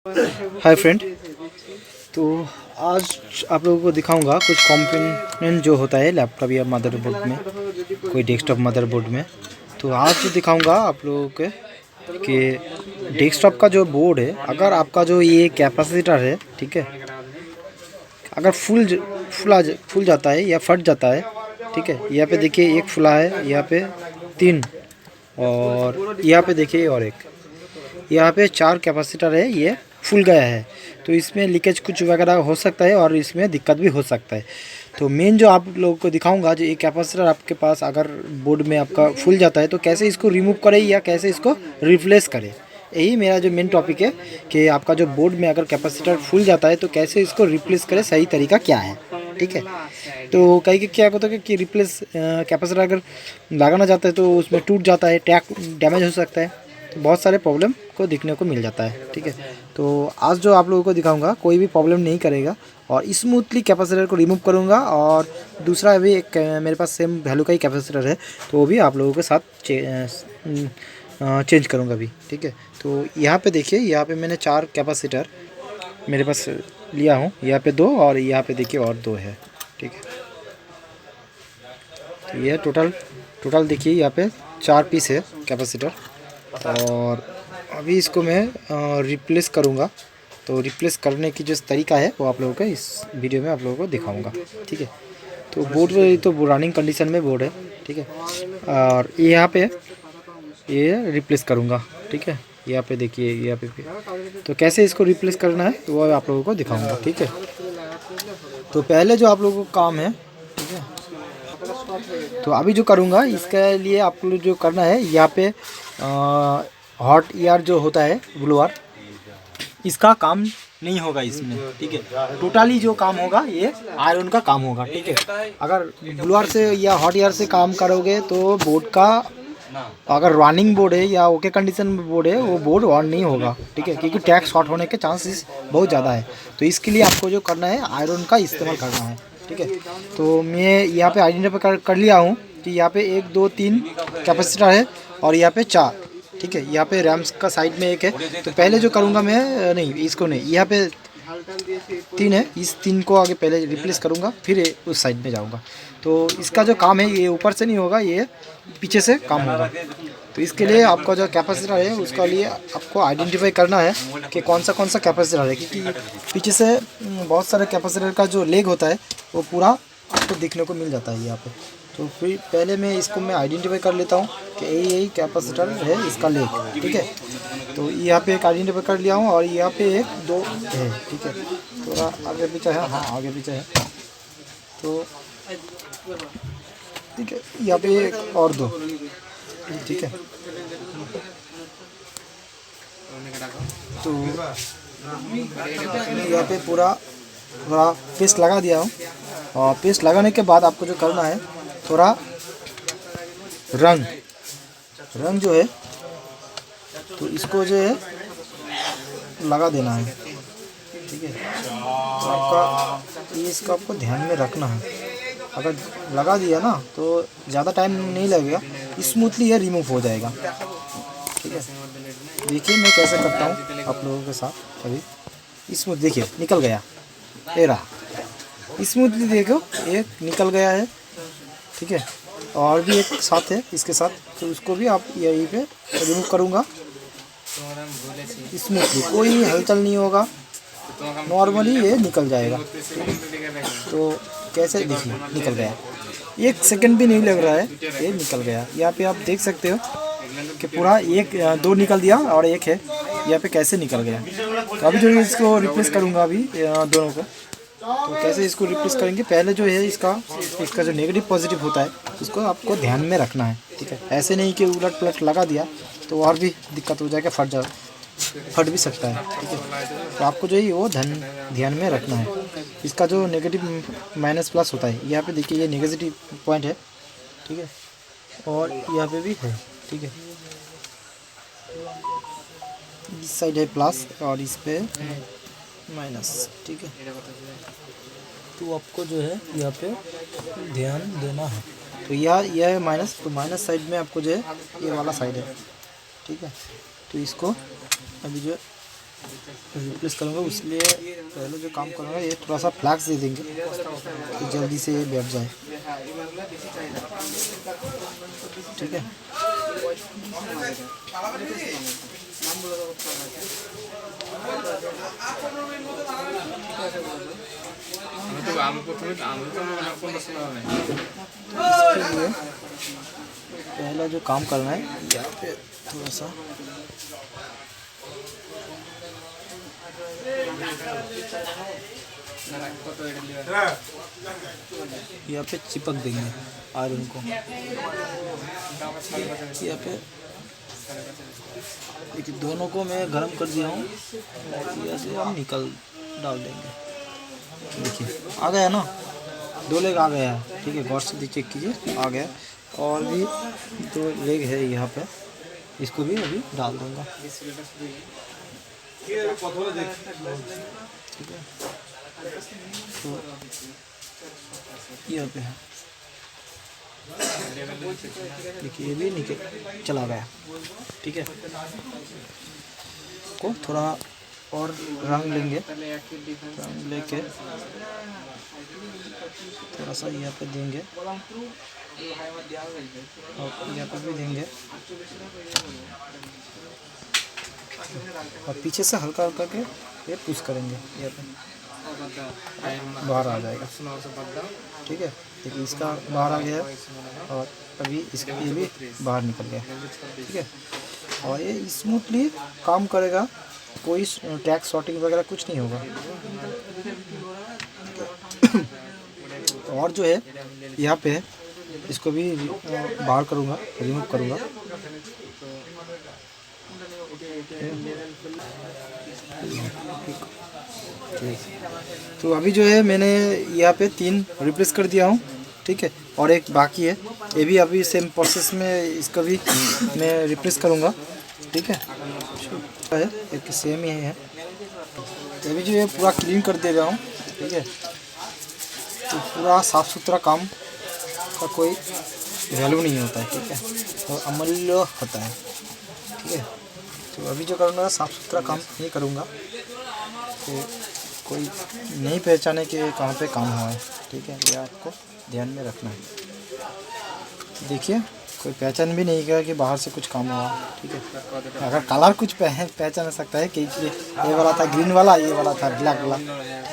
Hi friend. तो आज आप लोगों को दिखाऊंगा कुछ कंपोनेंट जो होता है लैपटॉप या मदरबोर्ड में, कोई डेस्कटॉप मदरबोर्ड में। तो आज जो दिखाऊंगा आप लोगों को कि डेस्कटॉप का जो बोर्ड है, अगर आपका जो ये कैपेसिटर है, ठीक है, अगर फुल जाता है या फट जाता है, ठीक है, यहाँ पे देखिए एक फुला है, यहाँ पे 3, और यहाँ पे देखिए और एक, यहाँ पे 4 कैपेसिटर है, ये फुल गया है। तो इसमें लीकेज कुछ वगैरह हो सकता है और इसमें दिक्कत भी हो सकता है। तो मेन जो आप लोगों को दिखाऊंगा, जो एक कैपेसिटर आपके पास अगर बोर्ड में आपका फुल जाता है तो कैसे इसको रिमूव करें या कैसे इसको रिप्लेस करें, यही मेरा जो मेन टॉपिक है कि आपका जो बोर्ड में अगर कैपेसिटर फुल जाता है तो कैसे इसको रिप्लेस करें, सही तरीका क्या है, ठीक है। तो कहीं के क्या होता है कि रिप्लेस कैपेसिटर अगर लगाना चाहते हैं तो उसमें टूट जाता है, टैग डैमेज हो सकता है, तो बहुत सारे प्रॉब्लम को देखने को मिल जाता है, ठीक है। तो आज जो आप लोगों को दिखाऊंगा कोई भी प्रॉब्लम नहीं करेगा और स्मूथली कैपेसिटर को रिमूव करूंगा। और दूसरा भी एक मेरे पास सेम वैल्यू का ही कैपेसिटर है, तो वो भी आप लोगों के साथ चेंज करूंगा भी, ठीक है। तो यहाँ पे देखिए, यहाँ पे मैंने 4 कैपेसिटर मेरे पास लिया हूँ, यहाँ पे 2 और यहाँ पे देखिए और 2 है, ठीक है। तो ये टोटल देखिए यहाँ पे 4 पीस है कैपेसिटर। और अभी इसको मैं रिप्लेस करूँगा। तो रिप्लेस करने की जो तरीका है वो आप लोगों को इस वीडियो में आप लोगों को दिखाऊंगा, ठीक है। तो बोर्ड में तो रनिंग कंडीशन में बोर्ड है, ठीक है। और यहाँ पे ये रिप्लेस करूँगा, ठीक है। यहाँ पे देखिए, यहाँ पे भी। तो कैसे इसको रिप्लेस करना है तो वो आप लोगों को दिखाऊंगा, ठीक है। तो पहले जो आप लोगों को काम है, ठीक है, तो अभी जो करूँगा इसके लिए आप लोग जो करना है, यहाँ पे हॉट ईयर जो होता है ब्लोअर, इसका काम नहीं होगा इसमें, ठीक है। टोटली जो काम होगा ये आयरन का काम होगा, ठीक है। अगर ब्लोअर से या हॉट ईयर से काम करोगे तो बोर्ड का, अगर रनिंग बोर्ड है या ओके कंडीशन में बोर्ड है, वो बोर्ड ऑन नहीं होगा, ठीक है, क्योंकि टैग शॉर्ट होने के चांसेस बहुत ज़्यादा है। तो इसके लिए आपको जो करना है आयरन का इस्तेमाल करना है, ठीक है। तो मैं यहाँ पे आइडेंटिफाई कर लिया हूँ कि यहाँ पे 1 2 3 कैपेसिटर है और यहाँ पे 4, ठीक है। यहाँ पे रैम्स का साइड में एक है। तो पहले जो करूँगा मैं, नहीं इसको नहीं, यहाँ पे 3 है, इस 3 को आगे पहले रिप्लेस करूँगा, फिर उस साइड में जाऊँगा। तो इसका जो काम है ये ऊपर से नहीं होगा, ये पीछे से काम होगा। तो इसके लिए आपका जो कैपेसिटर है उसका लिए आपको आइडेंटिफाई करना है कि कौन सा कैपेसिटर है, क्योंकि पीछे से बहुत सारे कैपेसिटर का जो लेग होता है वो पूरा आपको देखने को मिल जाता है यहाँ पे। तो फिर पहले मैं इसको आइडेंटिफाई कर लेता हूँ कि यही कैपेसिटर है इसका लेग, ठीक है। तो यहाँ पे एक आइडेंटिफाई कर लिया हूँ और यहाँ पे 1 2 है, ठीक है। थोड़ा आगे पीछे है, हाँ आगे पीछे है, तो ठीक है। यहाँ पे 1 और 2, ठीक है। तो यहाँ पे पूरा पेस्ट लगा दिया हूँ। और पेस्ट लगाने के बाद आपको जो करना है, थोड़ा रंग जो है तो इसको जो है लगा देना है, ठीक है। तो आपका इसका आपको ध्यान में रखना है, अगर लगा दिया ना तो ज़्यादा टाइम नहीं लगेगा, स्मूथली ये रिमूव हो जाएगा, ठीक है। देखिए मैं कैसे करता हूँ आप लोगों के साथ। अभी स्मूथ देखिए निकल गया, ये रहा स्मूथली, देखो एक निकल गया है, ठीक है। और भी एक साथ है इसके साथ, तो उसको भी आप यहीं पे रिमूव करूँगा स्मूथली, कोई हलचल नहीं होगा, नॉर्मली ये निकल जाएगा। तो कैसे देखिए निकल गया, 1 सेकंड भी नहीं लग रहा है, ये निकल गया। यहाँ पे आप देख सकते हो कि पूरा 2 निकल दिया और 1 है, यहाँ पे कैसे निकल गया। तो अभी जो इसको रिप्लेस करूँगा अभी दोनों को। तो कैसे इसको रिप्लेस करेंगे, पहले जो है इसका जो नेगेटिव पॉजिटिव होता है उसको आपको ध्यान में रखना है, ठीक है। ऐसे नहीं कि उलट पलट लगा दिया तो और भी दिक्कत हो जाएगा, फट भी सकता है, ठीक है। तो आपको जो है वो ध्यान में रखना है। इसका जो नेगेटिव माइनस प्लस होता है, यहाँ पे देखिए ये नेगेटिव पॉइंट है, ठीक है, और यहाँ पे भी है, ठीक है। इस साइड है प्लस और इस पे माइनस, ठीक है। तो आपको जो है यहाँ पे ध्यान देना है। तो यह है माइनस, तो माइनस साइड में आपको जो है ये वाला साइड है, ठीक है। तो इसको अभी जो रिप्लेस करूँगा, उसलिए पहले जो काम करूँगा ये थोड़ा सा फ्लैक्स दे देंगे कि जल्दी से ये बैठ जाए। ठीक है, इसके लिए पहला जो काम करना है यहाँ पे थोड़ा सा यहाँ पे चिपक देंगे आयरन को। यहाँ पे देखिए दोनों को मैं गरम कर दिया हूँ और यहाँ से हम निकल डाल देंगे। देखिए आ गया ना, 2 लेग आ गया है। ठीक है, गौर से चेक कीजिए, आ गया। और भी 2 लेग है यहाँ पे, इसको भी अभी डाल दूँगा। ठीक है, तो यहाँ पे है, देखिए ये भी निकल चला गया। ठीक है, को थोड़ा और रंग लेंगे, रंग लेके थोड़ा सा यहाँ पे देंगे और यहाँ पे भी देंगे और पीछे से हल्का हल्का के ये पुश करेंगे, यहाँ पे बाहर आ जाएगा। ठीक है, देखिए इसका बाहर आ गया और अभी इसका ये भी बाहर निकल गया। ठीक है, और ये स्मूथली काम करेगा, कोई टैग शॉर्टिंग वगैरह कुछ नहीं होगा। और जो है यहाँ पे इसको भी बाहर करूँगा, रिमूव करूँगा। तो अभी जो है मैंने यहाँ पे 3 रिप्लेस कर दिया हूँ। ठीक है, और एक बाकी है, ये भी अभी सेम प्रोसेस में इसका भी मैं रिप्लेस करूँगा। ठीक है, एक सेम ही है। ये भी जो है पूरा क्लीन कर दे रहा हूँ। ठीक है, तो पूरा साफ़ सुथरा काम का कोई वैल्यू नहीं होता है। ठीक है, तो अमूल्य होता है। ठीक है, तो अभी जो करूँगा साफ़ सुथरा काम नहीं करूँगा तो कोई नहीं पहचाने कि कहाँ पे काम हुआ है। ठीक है, ये आपको ध्यान में रखना है। देखिए कोई पहचान भी नहीं किया कि बाहर से कुछ काम हुआ। ठीक है, अगर कलर कुछ पहचान सकता है कि ये वाला था ग्रीन वाला, ये वाला था ब्लैक वाला।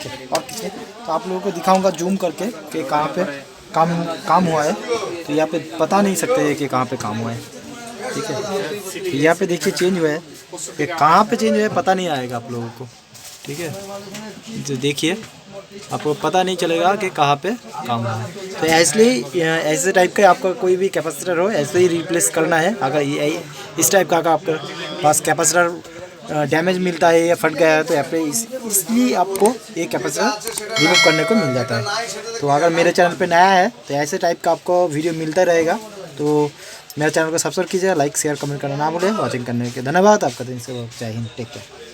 ठीक है, और किसी तो आप लोगों को दिखाऊंगा जूम करके कि कहाँ पे काम हुआ है। तो यहाँ पे पता नहीं सकते है कि कहाँ पे काम हुआ है। ठीक है, तो यहाँ पे देखिए चेंज हुआ है, ये कहाँ पे चेंज हुआ है पता नहीं आएगा आप लोगों को। ठीक है, तो देखिए आपको पता नहीं चलेगा कि कहाँ पे काम हुआ है। तो इसलिए ऐसे टाइप का आपका कोई भी कैपेसिटर हो ऐसे ही रिप्लेस करना है। अगर इस टाइप का अगर आपके पास कैपेसिटर डैमेज मिलता है या फट गया है तो यहाँ पे इसलिए आपको ये कैपेसिटर रिमूव करने को मिल जाता है। तो अगर मेरे चैनल पे नया है तो ऐसे टाइप का आपको वीडियो मिलता रहेगा। तो मेरे चैनल को सब्सक्राइब कीजिए, लाइक शेयर कमेंट करना ना भूलें। वॉचिंग करने के धन्यवाद। आपका दिन से जय हिंद, टेक केयर।